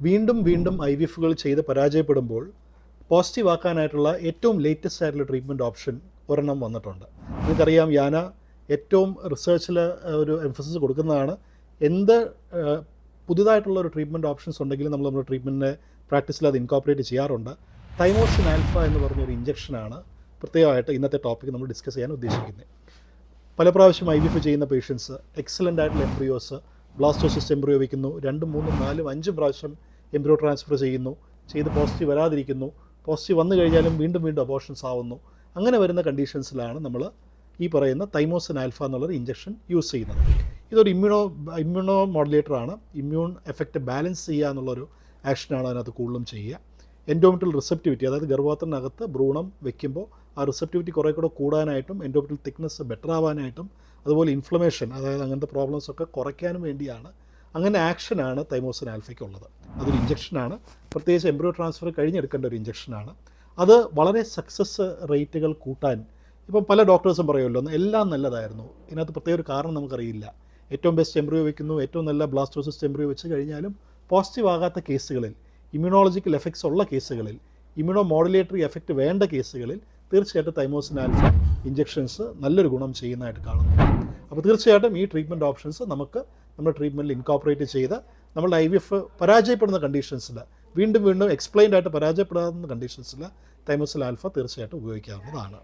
വീണ്ടും വീണ്ടും IVFകൾ ചെയ്ത് പരാജയപ്പെടുമ്പോൾ പോസിറ്റീവ് ആക്കാനായിട്ടുള്ള ഏറ്റവും ലേറ്റസ്റ്റ് ആയിട്ടുള്ള ട്രീറ്റ്മെൻറ്റ് ഓപ്ഷൻ ഒരെണ്ണം വന്നിട്ടുണ്ട്. നിങ്ങൾക്കറിയാം, യാന ഏറ്റവും റിസർച്ചിൽ ഒരു എംഫസിസ് കൊടുക്കുന്നതാണ്. എന്ത് പുതുതായിട്ടുള്ള ഒരു ട്രീറ്റ്മെൻറ്റ് ഓപ്ഷൻസ് ഉണ്ടെങ്കിലും നമ്മൾ നമ്മുടെ ട്രീറ്റ്മെൻറ്റിൻ്റെ പ്രാക്ടീസിൽ അത് ഇൻകോപ്പറേറ്റ് ചെയ്യാറുണ്ട്. തൈമോസിൻ ആൽഫ എന്ന് പറഞ്ഞൊരു ഇഞ്ചക്ഷനാണ് പ്രത്യേകമായിട്ട് ഇന്നത്തെ ടോപ്പിക് നമ്മൾ ഡിസ്കസ് ചെയ്യാൻ ഉദ്ദേശിക്കുന്നത്. പല പ്രാവശ്യം IVF ചെയ്യുന്ന പേഷ്യൻസ് എക്സലൻ്റ് ആയിട്ടുള്ള എംബ്രിയോസ്, ബ്ലാസ്റ്റോസിസ്റ്റ് എംബ്രിയോ വയ്ക്കുന്നു, 2, 3, 4, 5 പ്രാവശ്യം എംബ്രിയോ ട്രാൻസ്ഫർ ചെയ്ത് പോസിറ്റീവ് വരാതിരിക്കുന്നു. പോസിറ്റീവ് വന്നു കഴിഞ്ഞാലും വീണ്ടും വീണ്ടും അബോർഷൻസ് ആവുന്നു. അങ്ങനെ വരുന്ന കണ്ടീഷൻസിലാണ് നമ്മൾ ഈ പറയുന്ന തൈമോസിൻ ആൽഫ എന്നുള്ളൊരു ഇഞ്ചക്ഷൻ യൂസ് ചെയ്യുന്നത്. ഇതൊരു ഇമ്മ്യൂണോ മോഡുലേറ്ററാണ്. ഇമ്മ്യൂൺ എഫക്റ്റ് ബാലൻസ് ചെയ്യുക എന്നുള്ളൊരു ആക്ഷനാണ് അതിനകത്ത് കൂടുതലും ചെയ്യുക. എൻഡോമെട്രിയൽ റിസെപ്റ്റിവിറ്റി, അതായത് ഗർഭപാത്രത്തിനകത്ത് ഭ്രൂണം വെക്കുമ്പോൾ ആ റിസെപ്റ്റിവിറ്റി കുറേ കൂടെ കൂടാനായിട്ടും എൻഡോമെട്രിയൽ തിക്നെസ് ബെറ്റർ ആവാനായിട്ടും അതുപോലെ ഇൻഫ്ലമേഷൻ, അതായത് അങ്ങനത്തെ പ്രോബ്ലംസൊക്കെ കുറയ്ക്കാനും വേണ്ടിയാണ്. അങ്ങനെ ആക്ഷനാണ് തൈമോസിൻ ആൽഫയ്ക്കുള്ളത്. അതൊരു ഇഞ്ചക്ഷനാണ്, പ്രത്യേകിച്ച് എംബ്രിയോ ട്രാൻസ്ഫർ കഴിഞ്ഞെടുക്കേണ്ട ഒരു ഇഞ്ചക്ഷനാണ്. അത് വളരെ സക്സസ് റേറ്റുകൾ കൂട്ടാൻ ഇപ്പം പല ഡോക്ടേഴ്സും പറയുമല്ലോ എല്ലാം നല്ലതായിരുന്നു, ഇതിനകത്ത് പ്രത്യേക ഒരു കാരണം നമുക്കറിയില്ല. ഏറ്റവും ബെസ്റ്റ് എംബ്രിയോ വയ്ക്കുന്നു, ഏറ്റവും നല്ല ബ്ലാസ്റ്റോസിസ്റ്റ് എംബ്രിയോ വെച്ച് കഴിഞ്ഞാലും പോസിറ്റീവ് ആകാത്ത കേസുകളിൽ, ഇമ്മ്യൂണോളജിക്കൽ എഫക്ട്സ് ഉള്ള കേസുകളിൽ, ഇമ്മ്യൂണോ മോഡുലേറ്ററി എഫക്റ്റ് വേണ്ട കേസുകളിൽ തീർച്ചയായിട്ടും തൈമോസിൻ ആൽഫ ഇഞ്ചക്ഷൻസ് നല്ലൊരു ഗുണം ചെയ്യുന്നതായിട്ട് കാണുന്നു. അപ്പോൾ തീർച്ചയായിട്ടും ഈ ട്രീറ്റ്മെൻറ്റ് ഓപ്ഷൻസ് നമുക്ക് നമ്മുടെ ട്രീറ്റ്മെൻറ്റിൽ ഇൻകോപ്പറേറ്റ് ചെയ്ത് നമ്മളുടെ IVF പരാജയപ്പെടുന്ന കണ്ടീഷൻസിൽ, വീണ്ടും വീണ്ടും എക്സ്പ്ലെയിൻഡ് ആയിട്ട് പരാജയപ്പെടാവുന്ന കണ്ടീഷൻസിൽ തൈമോസിൻ ആൽഫ തീർച്ചയായിട്ടും ഉപയോഗിക്കാവുന്നതാണ്.